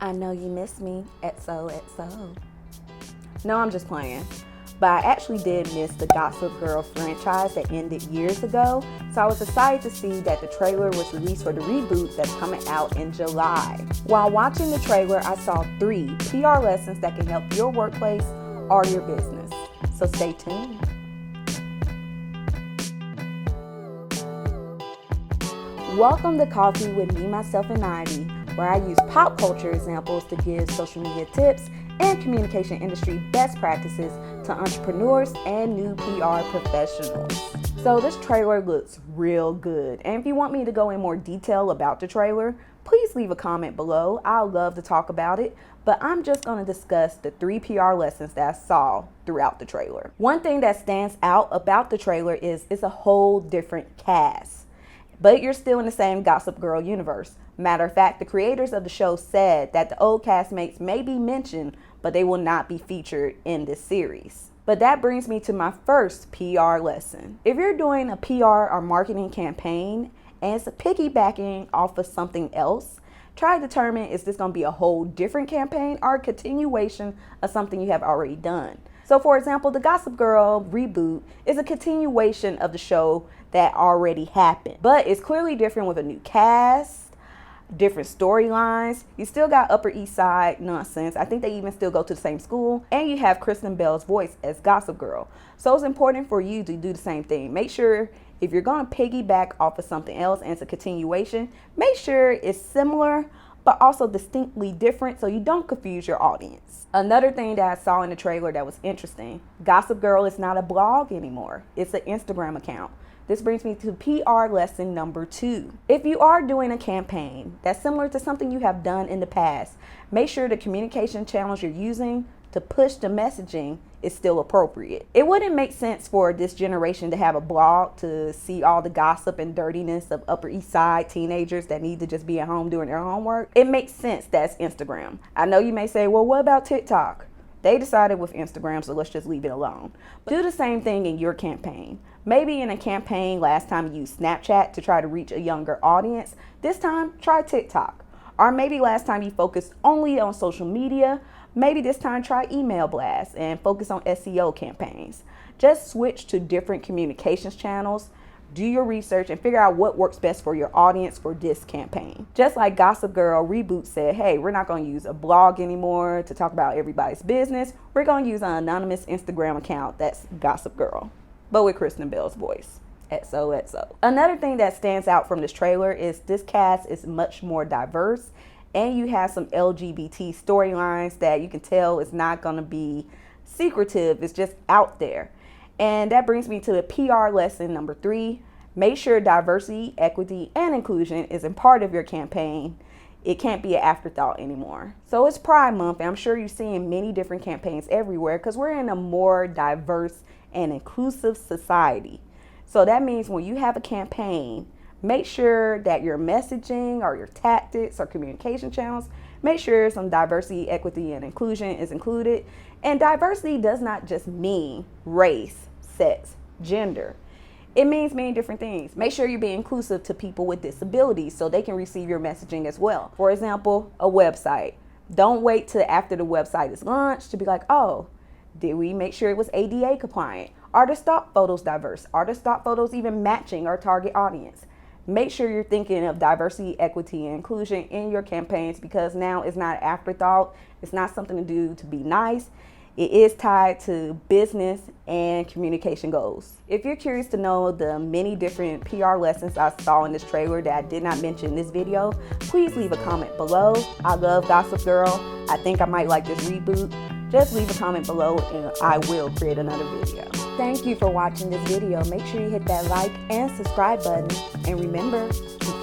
I know you miss me, XOXO. No, I'm just playing. But I actually did miss the Gossip Girl franchise that ended years ago, so I was excited to see that the trailer was released for the reboot that's coming out in July. While watching the trailer, I saw 3 PR lessons that can help your workplace or your business. So stay tuned. Welcome to Coffee with Me, Myself, and Ivy, where I use pop culture examples to give social media tips and communication industry best practices to entrepreneurs and new PR professionals. So this trailer looks real good, and if you want me to go in more detail about the trailer, please leave a comment below. I'll love to talk about it, but I'm just going to discuss the 3 PR lessons that I saw throughout the trailer. One thing that stands out about the trailer is it's a whole different cast. But you're still in the same Gossip Girl universe. Matter of fact, the creators of the show said that the old castmates may be mentioned, but they will not be featured in this series. But that brings me to my first PR lesson. If you're doing a PR or marketing campaign and it's piggybacking off of something else, try to determine, is this going to be a whole different campaign or a continuation of something you have already done? So for example, the Gossip Girl Reboot is a continuation of the show that already happened, but it's clearly different with a new cast, different storylines. You still got Upper East Side nonsense. I think they even still go to the same school, and you have Kristen Bell's voice as Gossip Girl. So it's important for you to do the same thing. Make sure if you're going to piggyback off of something else and it's a continuation, make sure it's similar but also distinctly different so you don't confuse your audience. Another thing that I saw in the trailer that was interesting, Gossip Girl is not a blog anymore. It's an Instagram account. This brings me to PR lesson number 2. If you are doing a campaign that's similar to something you have done in the past, make sure the communication channels you're using to push the messaging is still appropriate. It wouldn't make sense for this generation to have a blog to see all the gossip and dirtiness of Upper East Side teenagers that need to just be at home doing their homework. It makes sense that's Instagram. I know you may say, well, what about TikTok? They decided with Instagram, so let's just leave it alone. But do the same thing in your campaign. Maybe in a campaign last time you used Snapchat to try to reach a younger audience. This time, try TikTok. Or maybe last time you focused only on social media. Maybe this time try email blasts and focus on SEO campaigns. Just switch to different communications channels. Do your research and figure out what works best for your audience for this campaign. Just like Gossip Girl Reboot said, hey, we're not going to use a blog anymore to talk about everybody's business. We're going to use an anonymous Instagram account that's Gossip Girl, but with Kristen Bell's voice. XOXO. Another thing that stands out from this trailer is this cast is much more diverse, and you have some LGBT storylines that you can tell is not going to be secretive. It's just out there. And that brings me to the PR lesson number 3. Make sure diversity, equity, and inclusion is a part of your campaign. It can't be an afterthought anymore. So it's Pride Month, and I'm sure you're seeing many different campaigns everywhere because we're in a more diverse and inclusive society. So that means when you have a campaign, make sure that your messaging or your tactics or communication channels, make sure some diversity, equity, and inclusion is included. And diversity does not just mean race, sex, gender. It means many different things. Make sure you're being inclusive to people with disabilities so they can receive your messaging as well. For example, a website. Don't wait till after the website is launched to be like, oh, did we make sure it was ADA compliant? Are the stock photos diverse? Are the stock photos even matching our target audience? Make sure you're thinking of diversity, equity, and inclusion in your campaigns because now it's not an afterthought. It's not something to do to be nice. It is tied to business and communication goals. If you're curious to know the many different PR lessons I saw in this trailer that I did not mention in this video, please leave a comment below. I love Gossip Girl. I think I might like this reboot. Just leave a comment below and I will create another video. Thank you for watching this video. Make sure you hit that like and subscribe button. And remember, keep